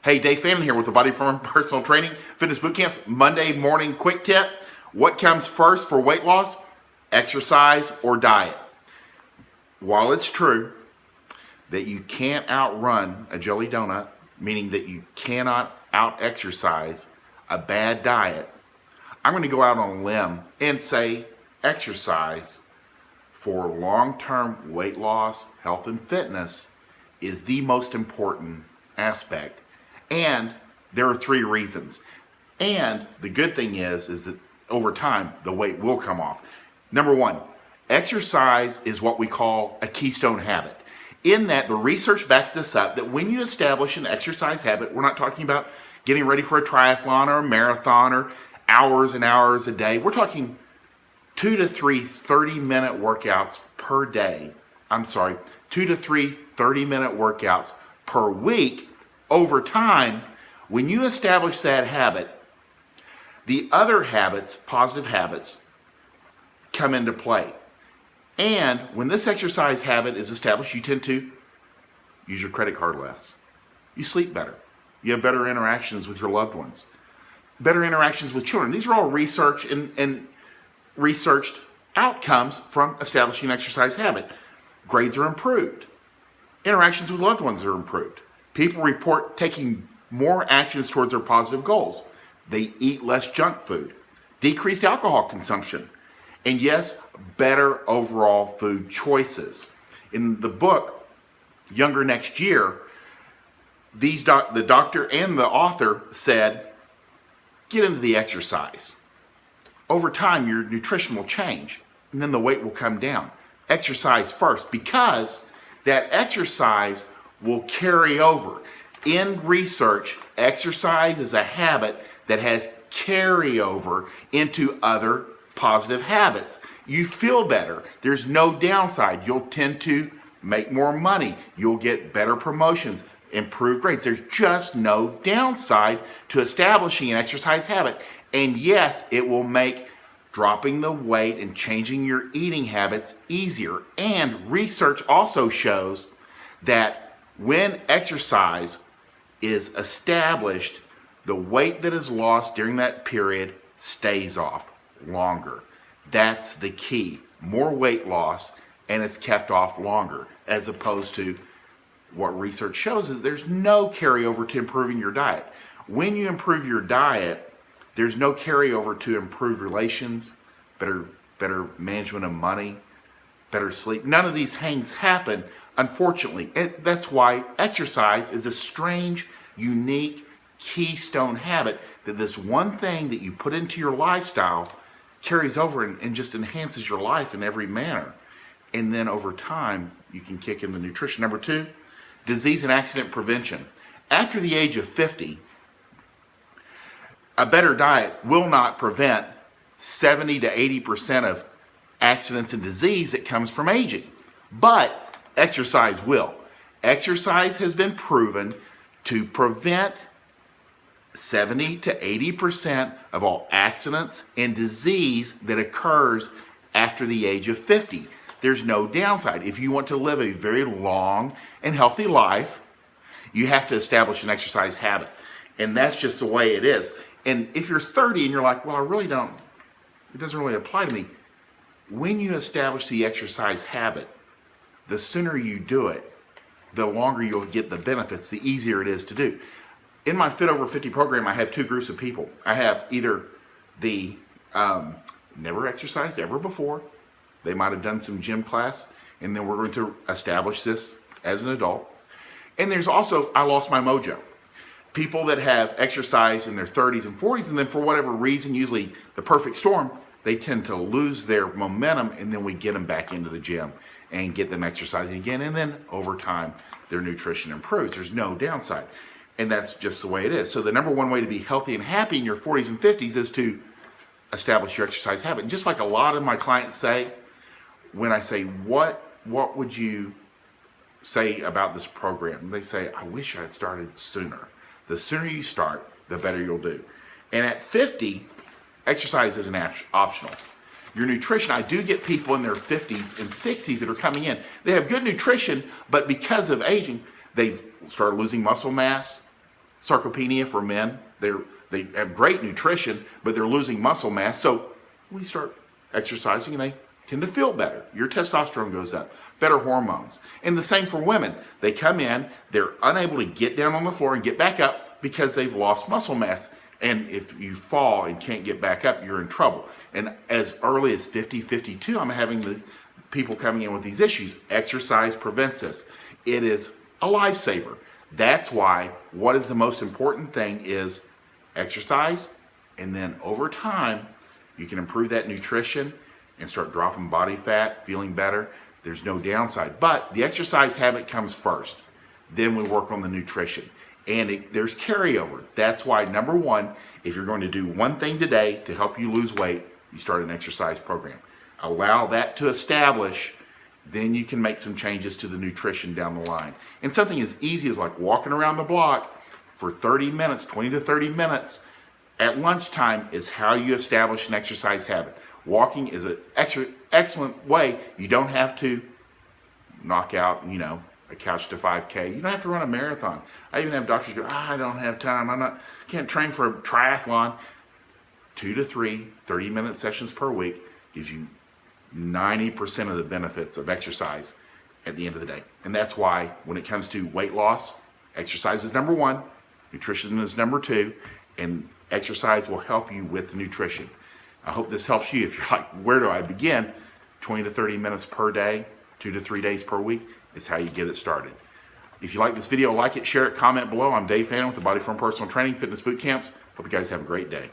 Hey, Dave Fannin here with the Body Form Personal Training Fitness Boot Camps Monday morning quick tip. What comes first for weight loss? Exercise or diet? While it's true that you can't outrun a jelly donut, meaning that you cannot out-exercise a bad diet, I'm going to go out on a limb and say exercise for long-term weight loss, health, and fitness is the most important aspect. And there are 3 reasons. And the good thing is that over time, the weight will come off. Number 1, exercise is what we call a keystone habit. In that, the research backs this up, that when you establish an exercise habit, we're not talking about getting ready for a triathlon or a marathon or hours and hours a day. We're talking 2 to 3 30-minute workouts per day. 2 to 3 30-minute workouts per week. Over time, when you establish that habit, the other habits, positive habits, come into play. And when this exercise habit is established, you tend to use your credit card less. You sleep better. You have better interactions with your loved ones. Better interactions with children. These are all research and researched outcomes from establishing an exercise habit. Grades are improved. Interactions with loved ones are improved. People report taking more actions towards their positive goals. They eat less junk food, decreased alcohol consumption, and yes, better overall food choices. In the book, Younger Next Year, the doctor and the author said, get into the exercise. Over time, your nutrition will change, and then the weight will come down. Exercise first, because that exercise will carry over. In research, exercise is a habit that has carryover into other positive habits. You feel better. There's no downside. You'll tend to make more money. You'll get better promotions, improved grades. There's just no downside to establishing an exercise habit. And yes, it will make dropping the weight and changing your eating habits easier. And research also shows that when exercise is established, the weight that is lost during that period stays off longer. That's the key. More weight loss, and it's kept off longer, as opposed to what research shows is there's no carryover to improving your diet. When you improve your diet, there's no carryover to improved relations, better management of money, better sleep. None of these things happen, unfortunately. And that's why exercise is a strange, unique, keystone habit, that this one thing that you put into your lifestyle carries over and just enhances your life in every manner. And then over time, you can kick in the nutrition. Number 2, disease and accident prevention. After the age of 50, a better diet will not prevent 70 to 80% of accidents and disease that comes from aging. But exercise will. Exercise has been proven to prevent 70 to 80% of all accidents and disease that occurs after the age of 50. There's no downside. If you want to live a very long and healthy life, you have to establish an exercise habit. And that's just the way it is. And if you're 30 and you're like, well, it doesn't really apply to me. When you establish the exercise habit, the sooner you do it, the longer you'll get the benefits, the easier it is to do. In my Fit Over 50 program, I have 2 groups of people. I have either the never exercised ever before. They might have done some gym class, and then we're going to establish this as an adult. And there's also, I lost my mojo. People that have exercised in their 30s and 40s, and then for whatever reason, usually the perfect storm, they tend to lose their momentum, and then we get them back into the gym and get them exercising again. And then over time, their nutrition improves. There's no downside. And that's just the way it is. So the number 1 way to be healthy and happy in your 40s and 50s is to establish your exercise habit. And just like a lot of my clients say, when I say, what would you say about this program? They say, I wish I had started sooner. The sooner you start, the better you'll do. And at 50, exercise isn't optional. Your nutrition, I do get people in their 50s and 60s that are coming in. They have good nutrition, but because of aging, they've started losing muscle mass. sarcopenia for men. They have great nutrition, but they're losing muscle mass. So we start exercising and they tend to feel better. Your testosterone goes up, better hormones. And the same for women. They come in, they're unable to get down on the floor and get back up because they've lost muscle mass. And if you fall and can't get back up, you're in trouble. And as early as 50, 52, I'm having these people coming in with these issues. Exercise prevents this. It is a lifesaver. That's why what is the most important thing is exercise, and then over time, you can improve that nutrition and start dropping body fat, feeling better. There's no downside. But the exercise habit comes first. Then we work on the nutrition. And there's carryover. That's why, number one, if you're going to do one thing today to help you lose weight, you start an exercise program. Allow that to establish, then you can make some changes to the nutrition down the line. And something as easy as like walking around the block for 30 minutes, 20 to 30 minutes at lunchtime is how you establish an exercise habit. Walking is an excellent way. You don't have to knock out, a couch to 5K. You don't have to run a marathon. I even have doctors go, I don't have time. Can't train for a triathlon. 2 to 3 30-minute sessions per week gives you 90% of the benefits of exercise at the end of the day. And that's why when it comes to weight loss, exercise is number one, nutrition is number two, and exercise will help you with the nutrition. I hope this helps you. If you're like, where do I begin? 20 to 30 minutes per day, 2 to 3 days per week is how you get it started. If you like this video, like it, share it, comment below. I'm Dave Fannin with the Body Form Personal Training Fitness Boot Camps. Hope you guys have a great day.